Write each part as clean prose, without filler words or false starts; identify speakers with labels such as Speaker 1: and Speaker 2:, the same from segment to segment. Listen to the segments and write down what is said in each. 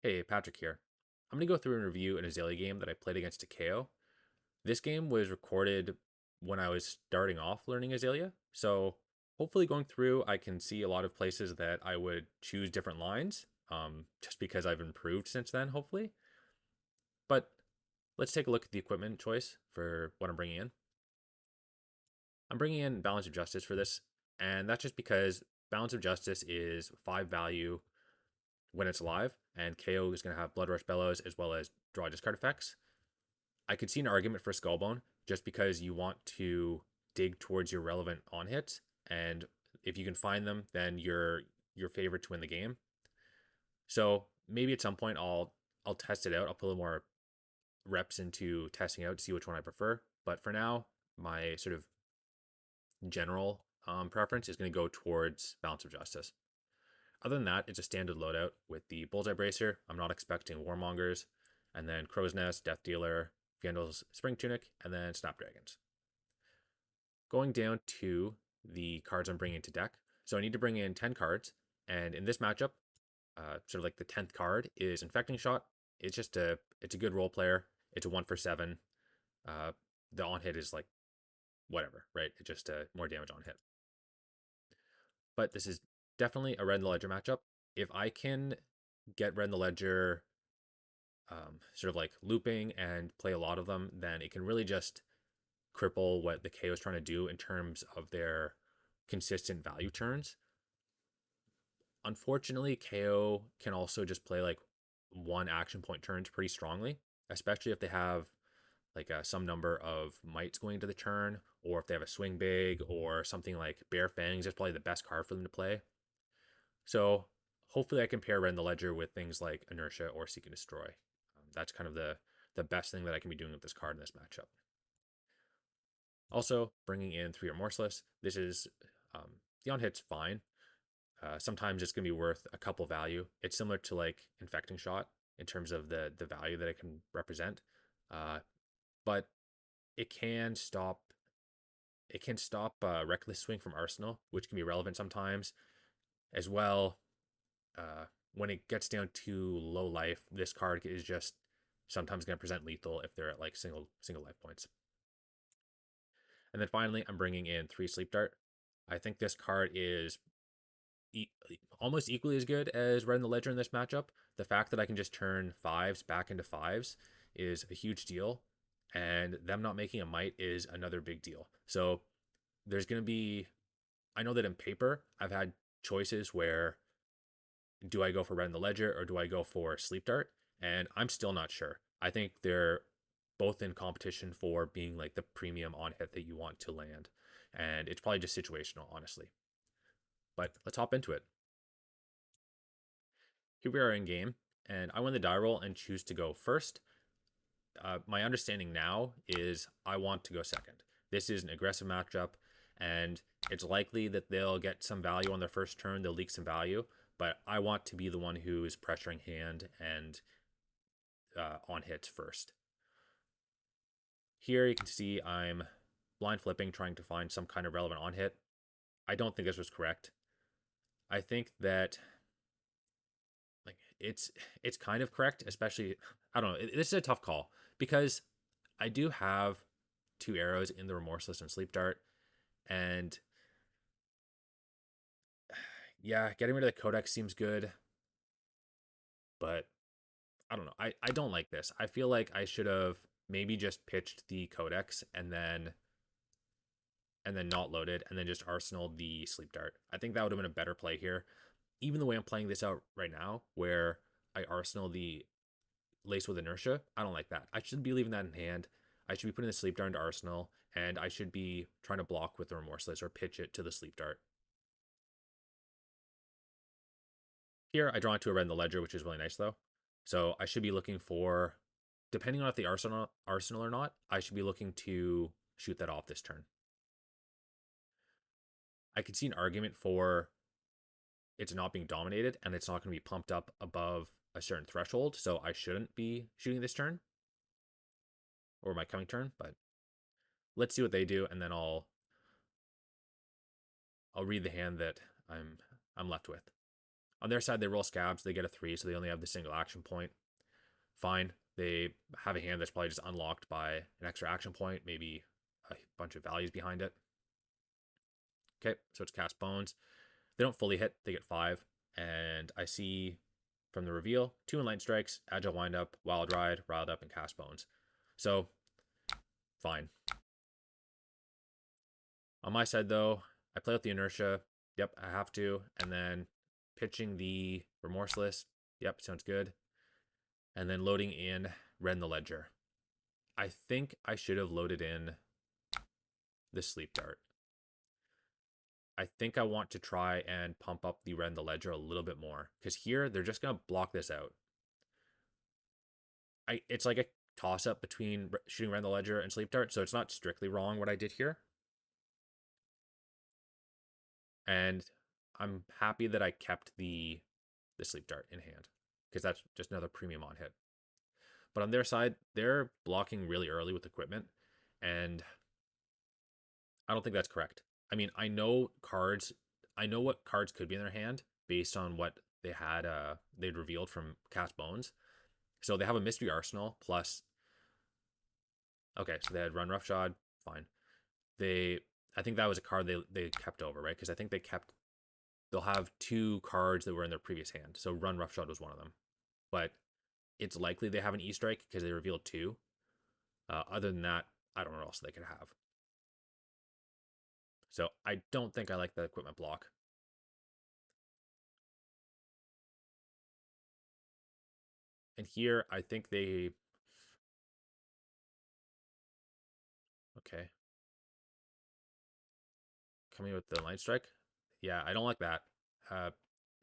Speaker 1: Hey, Patrick here. I'm going to go through and review an Azalea game that I played against a Kayo. This game was recorded when I was starting off learning Azalea, so hopefully going through I can see a lot of places that I would choose different lines, just because I've improved since then, hopefully. But let's take a look at the equipment choice for what I'm bringing in. I'm bringing in Balance of Justice for this, and that's just because Balance of Justice is 5 value when it's alive, and KO is going to have Blood Rush Bellows as well as draw discard effects. I could see an argument for Skullbone just because you want to dig towards your relevant on hits, and if you can find them, then you're your favorite to win the game. So maybe at some point I'll test it out. I'll put a little more reps into testing out to see which one I prefer. But for now, my sort of general preference is going to go towards Balance of Justice. Other than that, it's a standard loadout with the Bullseye Bracer. I'm not expecting Warmongers, and then Crow's Nest, Death Dealer, Fyendal's Spring Tunic, and then Snapdragons. Going down to the cards I'm bringing to deck. So I need to bring in 10 cards, and in this matchup, sort of like the 10th card is Infecting Shot. It's a good role player. It's a 1 for 7. The on hit is like whatever, right? It's just more damage on hit. But this is definitely a Red in the Ledger matchup. If I can get Red in the Ledger sort of like looping and play a lot of them, then it can really just cripple what the KO is trying to do in terms of their consistent value turns. Unfortunately, KO can also just play like one action point turns pretty strongly, especially if they have like some number of mites going into the turn, or if they have a swing big, or something like Bare Fangs is probably the best card for them to play. So hopefully I can pair Red in the Ledger with things like Inertia or Seek and Destroy. That's kind of the best thing that I can be doing with this card in this matchup. Also, bringing in 3 Remorseless. This is the on hit's fine. Sometimes it's going to be worth a couple value. It's similar to like Infecting Shot in terms of the value that it can represent, but it can stop Reckless Swing from Arsenal, which can be relevant sometimes as well. When it gets down to low life, this card is just sometimes going to present lethal if they're at like single life points. And then finally, I'm bringing in 3 Sleep Dart. I think this card is almost equally as good as Red in the Ledger in this matchup. The fact that I can just turn 5s back into 5s is a huge deal, and them not making a mite is another big deal. So there's going to be, I know that in paper, I've had choices where do I go for Red in the Ledger or do I go for Sleep Dart? And I'm still not sure. I think they're both in competition for being like the premium on hit that you want to land. And it's probably just situational, honestly. But let's hop into it. Here we are in game, and I win the die roll and choose to go first. My understanding now is I want to go second. This is an aggressive matchup, and it's likely that they'll get some value on their first turn. They'll leak some value, but I want to be the one who is pressuring hand and on hits first. Here you can see I'm blind flipping, trying to find some kind of relevant on hit. I don't think this was correct. I think that like it's kind of correct, especially I don't know. This is a tough call because I do have 2 arrows in the Remorseless and Sleep Dart, and yeah, getting rid of the Codex seems good, but I don't know. I don't like this. I feel like I should have maybe just pitched the Codex and then not loaded and then just Arsenal the Sleep Dart. I think that would have been a better play here. Even the way I'm playing this out right now, where I Arsenal the Lace with Inertia, I don't like that. I should be leaving that in hand. I should be putting the Sleep Dart into Arsenal, and I should be trying to block with the Remorseless or pitch it to the Sleep Dart. Here, I draw into a Red in the Ledger, which is really nice, though. So I should be looking for, depending on if the Arsenal or not, I should be looking to shoot that off this turn. I could see an argument for it's not being dominated and it's not going to be pumped up above a certain threshold, so I shouldn't be shooting this turn or my coming turn, but let's see what they do, and then I'll read the hand that I'm left with. On their side, they roll scabs. They get a 3, so they only have the single action point. Fine. They have a hand that's probably just unlocked by an extra action point, maybe a bunch of values behind it. Okay, so it's cast bones. They don't fully hit. They get 5. And I see from the reveal, 2 enlightened strikes, agile windup, wild ride, riled up, and cast bones. So, fine. On my side, though, I play with the Inertia. Yep, I have to. And then pitching the Remorseless. Yep, sounds good. And then loading in Rend the Ledger. I think I should have loaded in the Sleep Dart. I think I want to try and pump up the Rend the Ledger a little bit more. Because here, they're just going to block this out. It's like a toss-up between shooting Rend the Ledger and Sleep Dart, so it's not strictly wrong what I did here. And I'm happy that I kept the Sleep Dart in hand, because that's just another premium on hit. But on their side, they're blocking really early with equipment, and I don't think that's correct. I mean, I know what cards could be in their hand based on what they had they'd revealed from Cast Bones. So they have a Mystery Arsenal plus. Okay, so they had Run Roughshod, fine. I think that was a card they kept over, right? Because I think they'll have 2 cards that were in their previous hand. So Run Roughshod was one of them. But it's likely they have an E-Strike because they revealed 2. Other than that, I don't know what else they could have. So I don't think I like the equipment block. And here, I think they... Okay. Coming with the Light Strike? Yeah, I don't like that.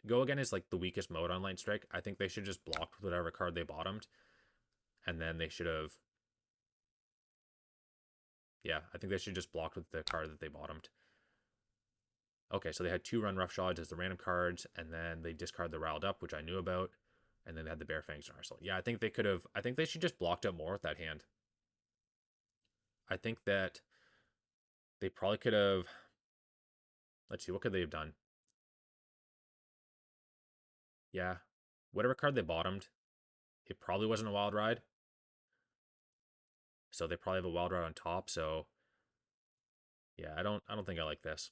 Speaker 1: Go Again is like the weakest mode on Light Strike. I think they should just block with whatever card they bottomed. And then they should have... Yeah, I think they should just block with the card that they bottomed. Okay, so they had 2 Run Roughshods as the random cards, and then they discard the Riled Up, which I knew about, and then they had the Bare Fangs and Arsenal. Yeah, I think they should just blocked out more with that hand. I think that they probably could have... Let's see, what could they have done? Yeah, whatever card they bottomed, it probably wasn't a Wild Ride. So they probably have a Wild Ride on top, so... Yeah, I don't think I like this.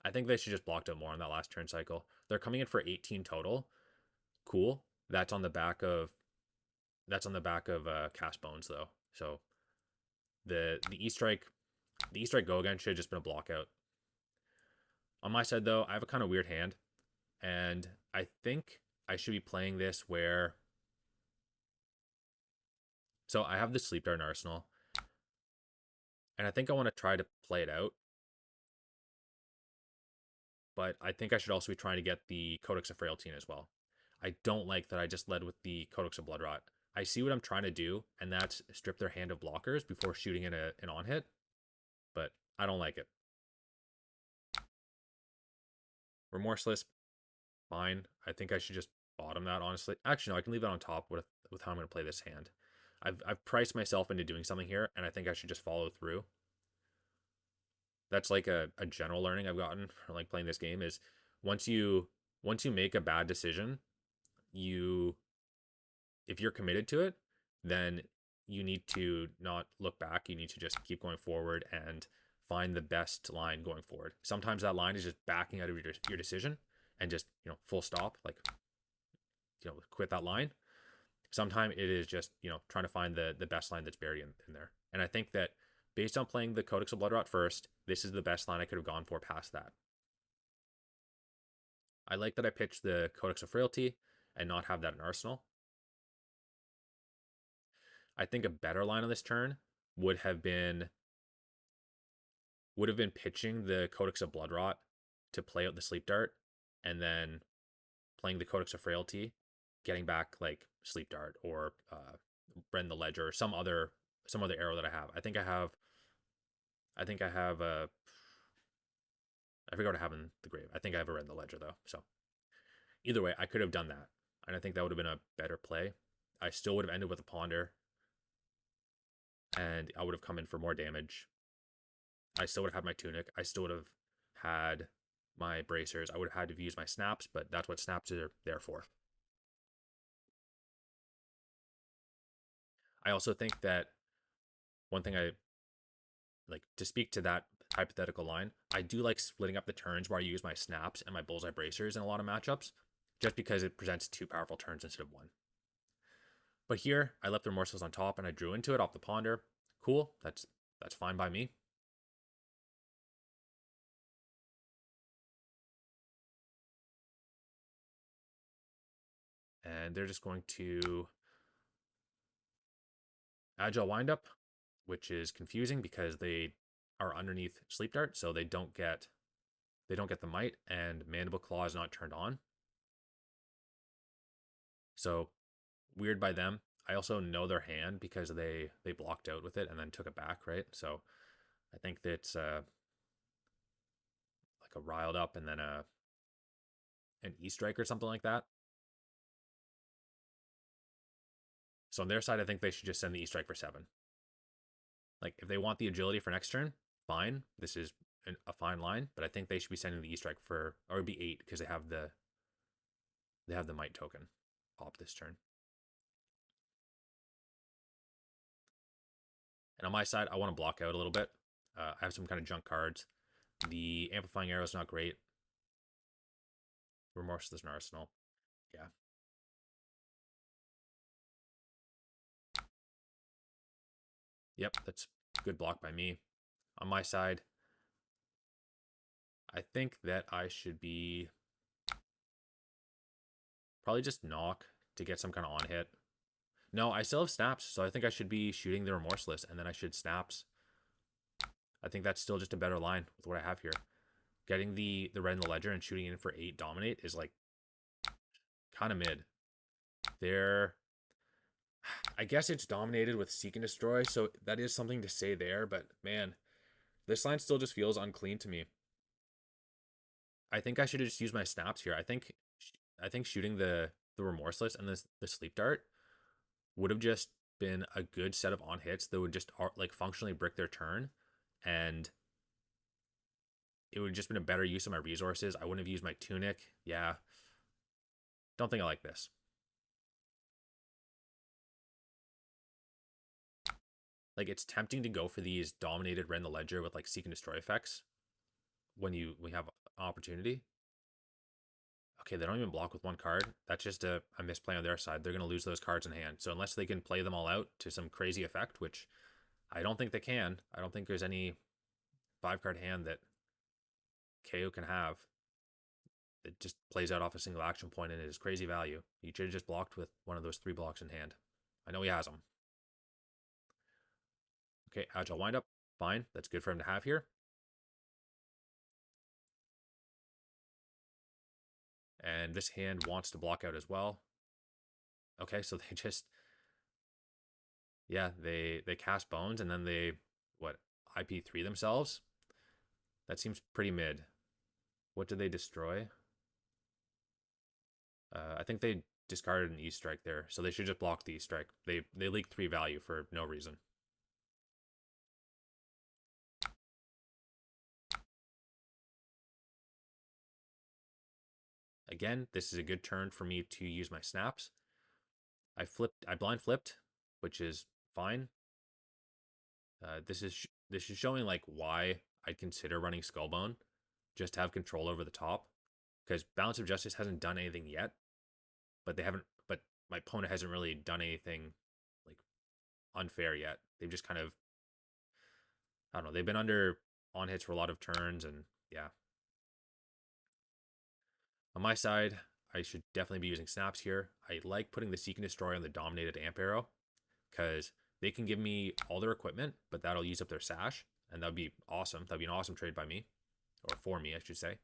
Speaker 1: I think they should just blocked out more on that last turn cycle. They're coming in for 18 total. Cool. That's on the back of Cast Bones though. So the E-Strike Go Again should have just been a block out. On my side though, I have a kind of weird hand, and I think I should be playing this where... So I have the Sleep Dart in Arsenal, and I think I want to try to play it out. But I think I should also be trying to get the Codex of Frailty in as well. I don't like that I just led with the Codex of Bloodrot. I see what I'm trying to do, and that's strip their hand of blockers before shooting in an on-hit. But I don't like it. Remorseless, fine. I think I should just bottom that, honestly. Actually, no, I can leave that on top with how I'm going to play this hand. I've priced myself into doing something here, and I think I should just follow through. That's like a general learning I've gotten from like playing this game is once you make a bad decision, if you're committed to it, then you need to not look back. You need to just keep going forward and find the best line going forward. Sometimes that line is just backing out of your decision and just, full stop, like, quit that line. Sometimes it is just, trying to find the best line that's buried in there. And I think that based on playing the Codex of Bloodrot first, this is the best line I could have gone for past that. I like that I pitched the Codex of Frailty and not have that in Arsenal. I think a better line on this turn would have been pitching the Codex of Bloodrot to play out the Sleep Dart, and then playing the Codex of Frailty, getting back like Sleep Dart or Rend the Ledger or some other arrow that I have. I forgot what I have in the grave. I think I have a Rend the Ledger though. So either way, I could have done that, and I think that would have been a better play. I still would have ended with a Ponder, and I would have come in for more damage. I still would have had my Tunic. I still would have had my bracers, I would have had to use my snaps, but that's what snaps are there for. I also think that one thing I like to speak to that hypothetical line, I do like splitting up the turns where I use my snaps and my bullseye bracers in a lot of matchups, just because it presents 2 powerful turns instead of 1. But here, I left the Remorseless on top and I drew into it off the ponder. Cool, that's fine by me. And they're just going to Agile Windup, which is confusing because they are underneath Sleep Dart, so they don't get the might, and Mandible Claw is not turned on. So weird by them. I also know their hand because they blocked out with it and then took it back, right? So I think that's like a riled up and then an E-Strike or something like that. So on their side, I think they should just send the E-Strike for 7. Like, if they want the agility for next turn, fine. This is a fine line, but I think they should be sending the E-Strike for, or it'd be 8 because they have the might token pop this turn. And on my side, I want to block out a little bit. I have some kind of junk cards. The Amplifying Arrow is not great. Remorseless and Arsenal. Yeah. Yep, that's good block by me. On my side, I think that I should be probably just knock to get some kind of on hit. No, I still have snaps, so I think I should be shooting the Remorseless, and then I should snaps. I think that's still just a better line with what I have here. Getting the red in the ledger and shooting in for 8 dominate is like kind of mid. There, I guess it's dominated with Seek and Destroy, so that is something to say there, but man, this line still just feels unclean to me. I think I should have just used my snaps here. I think shooting the Remorseless and the Sleep Dart would have just been a good set of on hits that would just like functionally brick their turn, and it would have just been a better use of my resources. I wouldn't have used my Tunic. Yeah, don't think I like this. Like, it's tempting to go for these dominated Ren the Ledger with like Seek and Destroy effects when we have an opportunity. Okay, they don't even block with 1 card. That's just a misplay on their side. They're going to lose those cards in hand. So unless they can play them all out to some crazy effect, which I don't think they can. I don't think there's any 5-card hand that Kayo can have that just plays out off a single action point and it is crazy value. He should have just blocked with one of those 3 blocks in hand. I know he has them. Okay, Agile Windup. Fine. That's good for him to have here. And this hand wants to block out as well. Okay, so they just, yeah, they cast Bones and then they, what, IP3 themselves? That seems pretty mid. What did they destroy? I think they discarded an E-Strike there, so they should just block the E-Strike. They leaked 3 value for no reason. Again, this is a good turn for me to use my snaps. I blind flipped, which is fine. This is showing like why I'd consider running Skullbone, just to have control over the top, because Balance of Justice hasn't done anything yet, but my opponent hasn't really done anything like unfair yet. They've just kind of, I don't know, they've been under on hits for a lot of turns, and yeah. On my side, I should definitely be using snaps here. I like putting the Seek and Destroy on the dominated Amp Arrow, because they can give me all their equipment, but that'll use up their sash, and that'd be awesome. That'd be an awesome trade by me, or for me, I should say.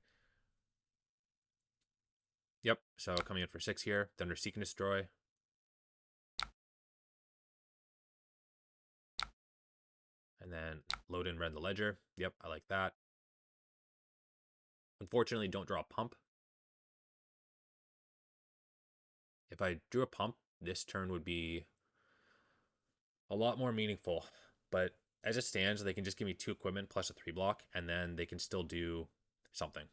Speaker 1: Yep, so coming in for 6 here, Thunder Seek and Destroy. And then load in Red the Ledger. Yep, I like that. Unfortunately, don't draw a pump. If I drew a pump, this turn would be a lot more meaningful. But as it stands, they can just give me 2 equipment plus a 3 block, and then they can still do something.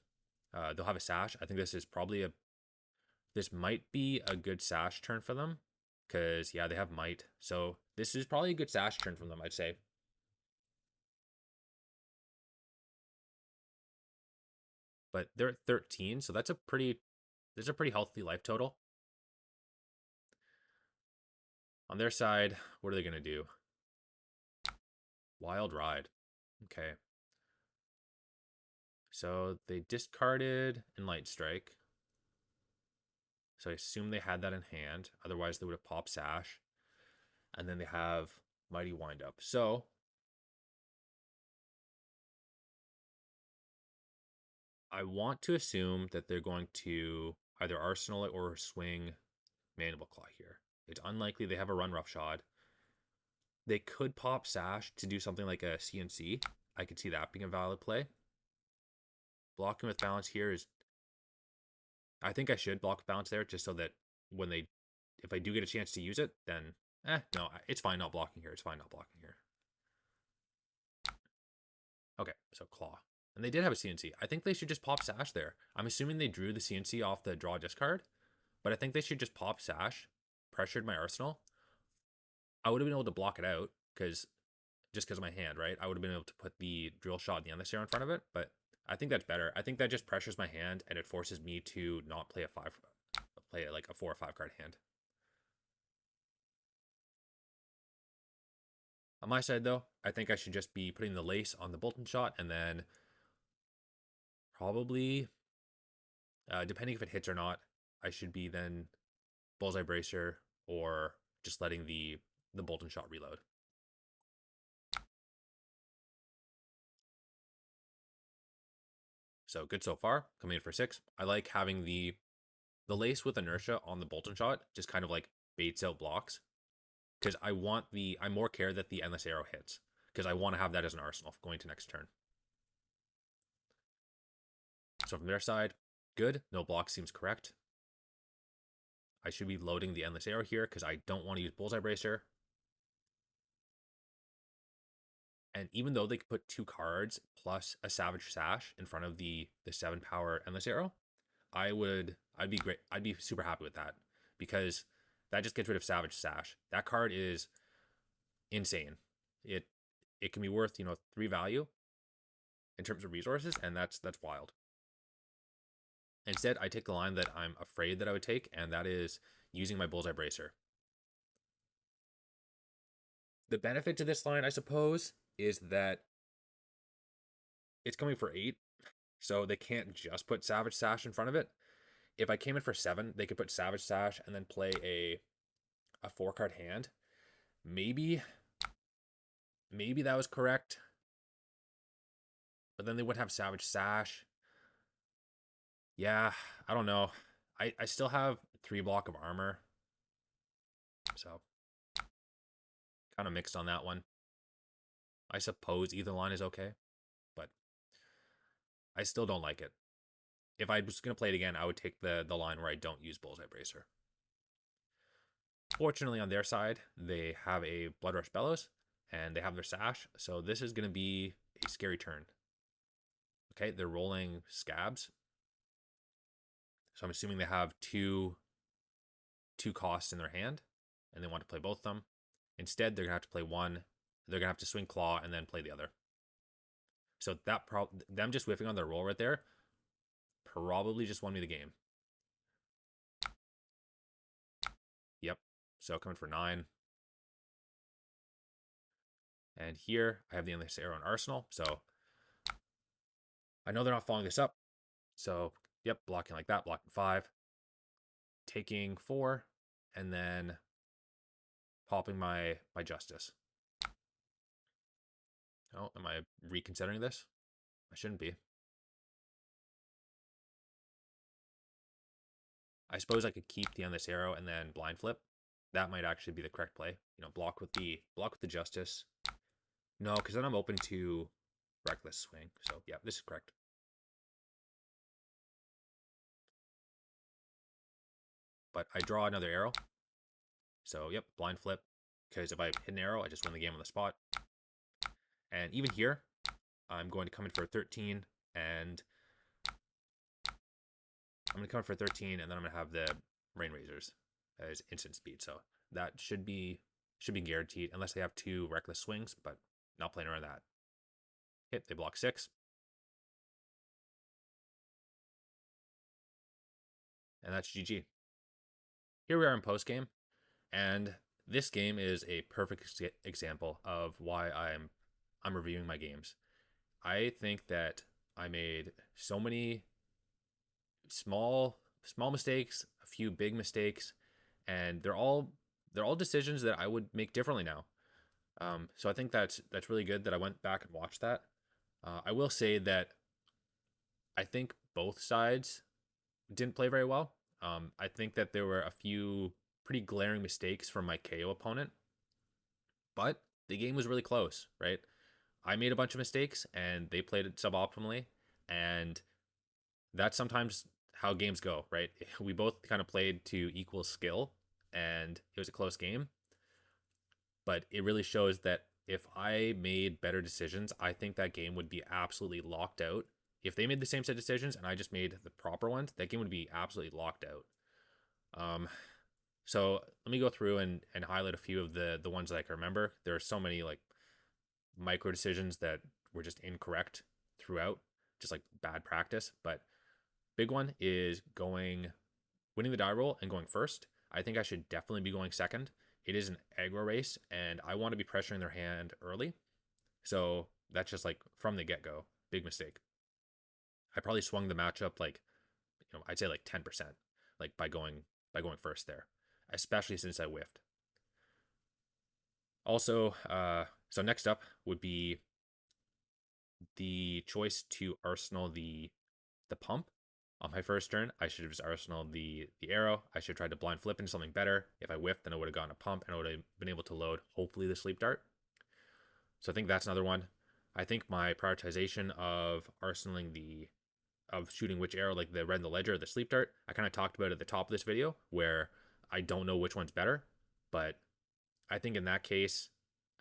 Speaker 1: They'll have a sash. I think this might be a good sash turn for them. Because, yeah, they have might. So this is probably a good sash turn from them, I'd say. But they're at 13, so there's a pretty healthy life total. On their side, what are they going to do? Wild Ride. Okay. So they discarded Enlight Strike. So I assume they had that in hand. Otherwise, they would have popped Sash. And then they have Mighty Windup. So I want to assume that they're going to either arsenal it or swing Mandible Claw here. It's unlikely they have a run roughshod. They could pop Sash to do something like a CNC. I could see that being a valid play. Blocking with balance here is... I think I should block with balance there just so that when they... If I do get a chance to use it, then... no, it's fine not blocking here. It's fine not blocking here. Okay, so Claw. And they did have a CNC. I think they should just pop Sash there. I'm assuming they drew the CNC off the draw discard, but I think they should just pop Sash, pressured my arsenal. I would have been able to block it out just because of my hand, right? I would have been able to put the drill shot and the Endless Arrow in front of it, but I think that's better. I think that just pressures my hand and it forces me to not play play like a 4 or 5 card hand. On my side, though, I think I should just be putting the lace on the Bolton shot and then probably, depending if it hits or not, I should be then Bullseye Bracer or just letting the Bolton shot reload. So good so far, coming in for 6. I like having the lace with Inertia on the Bolton shot, just kind of like baits out blocks. Because I more care that the Endless Arrow hits. Because I want to have that as an arsenal going to next turn. So from their side, good. No block seems correct. I should be loading the Endless Arrow here because I don't want to use Bullseye Bracer. And even though they could put 2 cards plus a Savage Sash in front of the 7 power Endless Arrow, I'd be great. I'd be super happy with that because that just gets rid of Savage Sash. That card is insane. It can be worth, 3 value in terms of resources, and that's wild. Instead, I take the line that I'm afraid that I would take, and that is using my Bullseye Bracer. The benefit to this line, I suppose, is that it's coming for 8, so they can't just put Savage Sash in front of it. If I came in for 7, they could put Savage Sash and then play a 4-card hand. Maybe that was correct. But then they would have Savage Sash. Yeah, I don't know. I still have 3 block of armor. So, kind of mixed on that one. I suppose either line is okay, but I still don't like it. If I was going to play it again, I would take the line where I don't use Bullseye Bracer. Fortunately, on their side, they have a Blood Rush Bellows, and they have their Sash, so this is going to be a scary turn. Okay, they're rolling Scabs. So I'm assuming they have two costs in their hand, and they want to play both of them. Instead, they're going to have to play one. They're going to have to swing Claw and then play the other. So them just whiffing on their roll right there probably just won me the game. Yep. So coming for 9. And here I have the Endless Arrow and Arsenal. So I know they're not following this up. So yep, blocking like that, blocking 5. Taking 4, and then popping my Justice. Oh, am I reconsidering this? I shouldn't be. I suppose I could keep the Endless Arrow and then blind flip. That might actually be the correct play. Block with the Justice. No, because then I'm open to Reckless Swing. So yeah, this is correct. But I draw another arrow. So yep, blind flip. Because if I hit an arrow, I just win the game on the spot. And even here, I'm going to come in for a 13 and I'm going to come for 13, and then I'm going to have the Rain Razors as instant speed. So that should be guaranteed, unless they have 2 reckless swings, but not playing around that. Hit, they block 6. And that's GG. Here we are in postgame, and this game is a perfect example of why I'm reviewing my games. I think that I made so many small mistakes, a few big mistakes, and they're all decisions that I would make differently now. So I think that's really good that I went back and watched that. I will say that I think both sides didn't play very well. I think that there were a few pretty glaring mistakes from my Kayo opponent, but the game was really close, right? I made a bunch of mistakes and they played it suboptimally, and that's sometimes how games go, right? We both kind of played to equal skill, and it was a close game, but it really shows that if I made better decisions, I think that game would be absolutely locked out. If they made the same set of decisions and I just made the proper ones, that game would be absolutely locked out. So let me go through and highlight a few of the ones that I can remember. There are so many like micro decisions that were just incorrect throughout, just like bad practice. But big one is winning the die roll and going first. I think I should definitely be going second. It is an aggro race, and I want to be pressuring their hand early. So that's just like from the get-go, big mistake. I probably swung the matchup like, I'd say like 10%, like by going first there, especially since I whiffed. Also, so next up would be the choice to arsenal the pump. On my first turn, I should have just arsenaled the arrow. I should have tried to blind flip into something better. If I whiffed, then I would have gotten a pump and I would have been able to load, hopefully, the sleep dart. So I think that's another one. I think my prioritization of arsenaling of shooting which arrow, like the red and the ledger or the sleep dart, I kind of talked about at the top of this video, where I don't know which one's better. But I think in that case,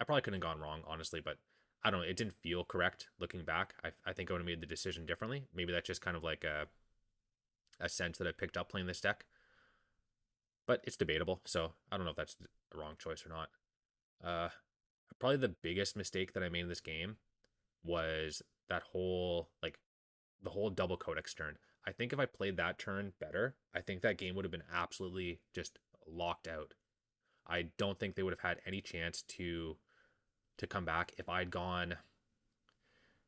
Speaker 1: I probably couldn't have gone wrong, honestly, but I don't know. It didn't feel correct looking back. I think I would have made the decision differently. Maybe that's just kind of like a sense that I picked up playing this deck, but it's debatable. So I don't know if that's a wrong choice or not. Probably the biggest mistake that I made in this game was that whole the whole double codex turn. I think if I played that turn better, I think that game would have been absolutely just locked out. I don't think they would have had any chance to come back if I'd gone.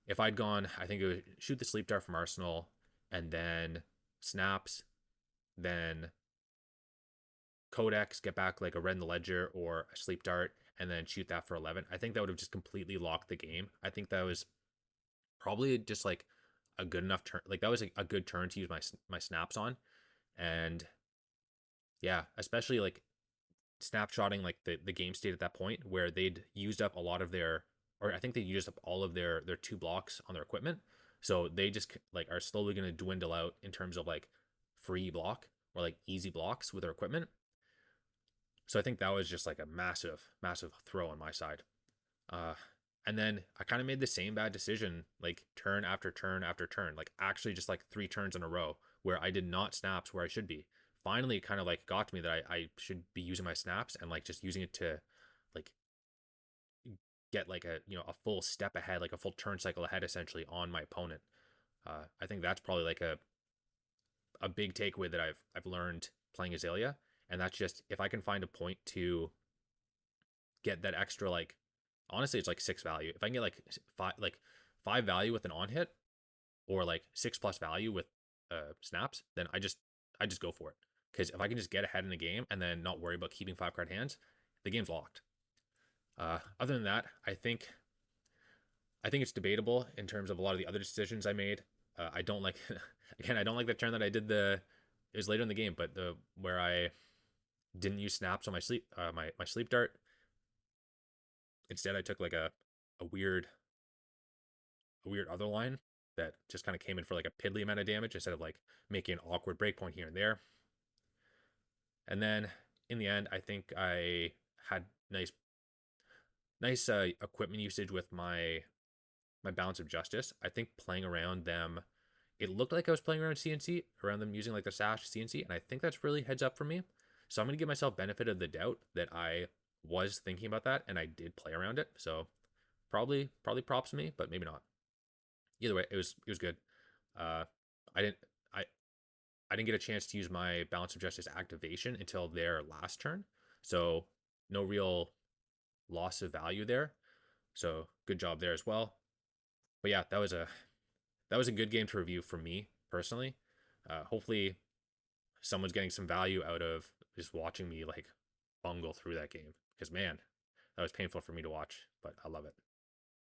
Speaker 1: I think it would shoot the sleep dart from Arsenal and then snaps, then codex, get back like a red in the ledger or a sleep dart, and then shoot that for 11. I think that would have just completely locked the game. I think that was probably just like a good enough turn. Like that was a good turn to use my snaps on. And yeah, especially like snapshotting like the game state at that point where they'd used up a lot of or I think they used up all of their 2 blocks on their equipment. So they just like are slowly going to dwindle out in terms of like free block or like easy blocks with their equipment. So I think that was just like a massive throw on my side. And then I kind of made the same bad decision like turn after turn after turn, like actually just like 3 turns in a row where I did not snaps where I should be. Finally, it kind of like got to me that I should be using my snaps and like just using it to like get like a full step ahead, like a full turn cycle ahead essentially on my opponent. I think that's probably like a big takeaway that I've learned playing Azalea, and that's just if I can find a point to get that extra like honestly it's like 6 value. If I can get like 5 value with an on hit or like 6+ value with snaps, then I just go for it. Because if I can just get ahead in the game and then not worry about keeping 5-card hands, the game's locked. Other than that, I think it's debatable in terms of a lot of the other decisions I made. I don't like again, I don't like the turn that I did it was later in the game, but where I didn't use snaps on my sleep dart. Instead, I took like a weird other line that just kind of came in for like a piddly amount of damage instead of like making an awkward breakpoint here and there. And then in the end, I think I had nice equipment usage with my Balance of Justice. I think playing around them it looked like I was playing around CNC, around them using like the sash CNC, and I think that's really heads up for me. So I'm gonna give myself benefit of the doubt that I was thinking about that and I did play around it. So probably props to me, but maybe not. Either way, it was good. Uh, I didn't I I didn't get a chance to use my Balance of Justice activation until their last turn, so no real loss of value there. So good job there as well. But yeah, that was a good game to review for me personally. Hopefully, someone's getting some value out of just watching me like bungle through that game because man, that was painful for me to watch, but I love it.